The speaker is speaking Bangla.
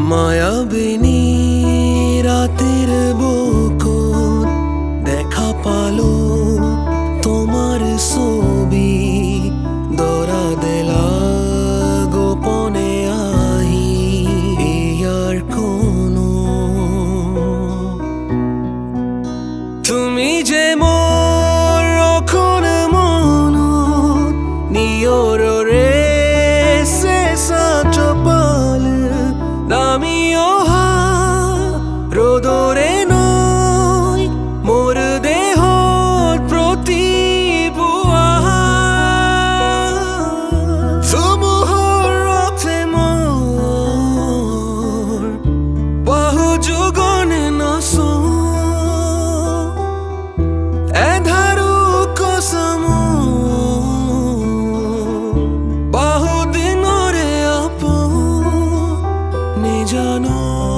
মায়াবিনী রাতের বুকুর দেখা পালো তোমার ছবি দরা দেলা গোপনে আহি ইয়ার কোনো তুমি যে মোর রখন মনো নিয়র রে শেষা চপাল নামি অহা রোদরে নয় মোর দেহ প্রতি সমূহর রথে মোর বাহু যুগনে নস এধারু কসম বাহু দিনরে আপ জানো